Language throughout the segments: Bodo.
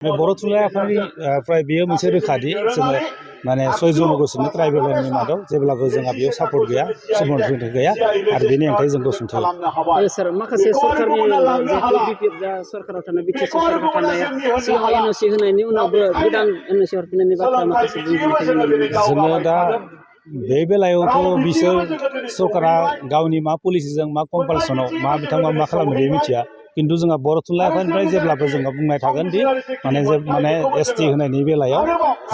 बर' थुनलाइ आफादनि फ्राय बेयो मोनसे रोखादि जोङो माने 6 जन'गोष्ठीनि ट्राइबेलनि मादाव जेब्लाबो जोंहा बेयाव सापर्ट गैया सुबुरुन गैया आरो बेनि अनगायै जों गसंथायो। सर माखासे सरकारनि जिहेतु बिपिएफ जा सरकाराव थानाय बिटिसि सरकार थानाया सिगाङाव एनअसि होनायनि उनावबो गोदान एनअसि हरफिननायनि बाथ्रा माखासे बुंनायखौ जों नुनो मोनो। जोङो दा बे बेलायावथ' बिसोर सरकारा गावनि मा पलिसिजों मा कम्पालसनाव मा बिथांमोना मा खालामनो बे मिथिया खिन्थु जोंहा बर' थुनलाइ आफादनिफ्राय जेब्लाबो जोङो बुंनाय थागोन दि माने एसटि होनायनि बेलायाव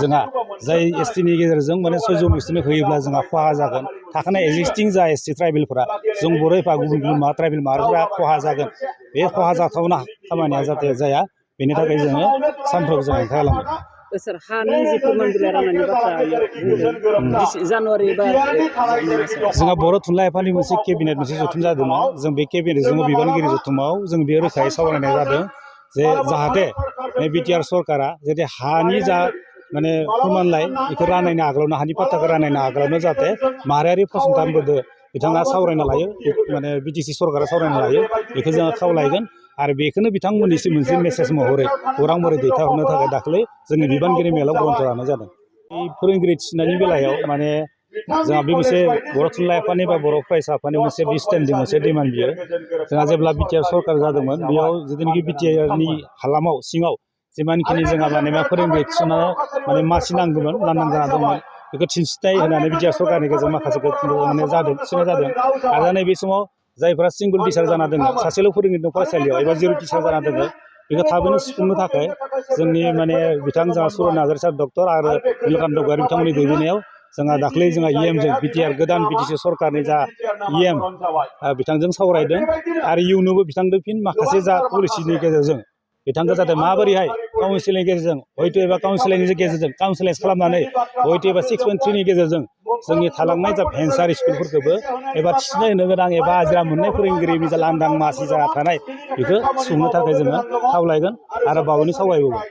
जोंहा जाय एसटिनि गेजेरजों माने 6 जन'गोष्ठीनो होयोब्ला जोंहा खहा जागोन थाखानाय एक्जिस्टिं जा एसटि ट्राइबेलफोरा जों बर' एबा गुबुन गुबुन ट्राइबेल माहारिफोरा खहा जागोन बे खहा जाथावना खामानिया जाहाथे जाया बेनि थाखाय जोङो सानफ्रोमबो जों हेंथा खालामो। सर हानि जि फोरमान बिलाइ राननायनि बाथ्रा बुंदों जानुवारि बा जोंहा बर' थुनलाइ आफादनि मोनसे केबिनेट मोनसे जथुम जादोंमोन जों बे केबिनेटजों बिबानगिरि जथुमाव जों बे रोखायै सावरायनाय जादों जे जाहाथे बिटिआर सरकारा जाहाथे हानि जा माने फोरमानलाइ बेखौ राननायनि आगोलावनो हानि पाट्टाखौ राननायनि आगोलावनो जाहाथे माहारियारि फसंथानफोरजों बिथाङा सावरायना लायो माने बिटिसि सरकारा सावरायना लायो बेखौ जोङो खावलायगोन आरो बेखौनो बिथांमोननिसिम मोनसे मेसेज महरै खौरां महरै दैथायहरनो थाखाय दाखालि जोंनि बिबानगिरि मेलाव ग्रन्थ लानाय जादों। बे फोरोंगिरि थिसननायनि बेलायाव माने जोंहा बे मोनसे बर' थुनलाइ आफादनि बा बर' फरायसा आफादनि मोनसे स्टेन्डिं मोनसे डिमान्ड बियो जोंहा जेब्ला बिटिआर सरकार जादोंमोन बेयाव जिथुनाखि बिटिआरनि हालामाव सिङाव जिमानखिनि जोंहा माने मा फोरोंगिरि थिसननानै माने मासि नांगौमोन लांदां जाना दंमोन बेखौ थिसननाय होनानै बिटिआर सरकारनि गेजेराव माखासे माने जादों थिसननाय जादों आरो नैबे समाव जायफ्रा सिंगल टिचार जाना दङ सासेल' फोरोंगिरि दं फरायसालियाव एबा जिर' टिचार जाना दङ बेखौ थाबैनो सुफुंनो थाखाय जोंनि माने बिथां जोंहा सुरन नार्जारि सार डक्टर आरो नीलकान्त गयारी बिथांमोननि दैदेननायाव जोंहा दाख्लै जोंहा इएमजों बिटिआर गोदान बिटिसि सरकारनि जा इएम बिथांजों सावरायदों आरो इयुनावबो बिथांजों फिन माखासे जा पलिसिनि गेजेरजों बिथांखौ जाहाथे माबोरैहाय काउन्सिलनि गेजेरजों हयथ' एबा काउन्सिलिंनि गेजेरजों काउन्सिलाइज खालामनानै हयथ' एबा 6.3नि गेजेरजों जोंनि थालांनाय जा भेन्सार स्कुलफोरखौबो एबा थिसननाय होनो गोनां एबा आजिरा मोननाय फोरोंगिरिनि जा लांदां मासि जाना थानाय बेखौ सुफुंनो थाखाय जोङो खावलायगोन आरो बावैनो सावरायबोगोन।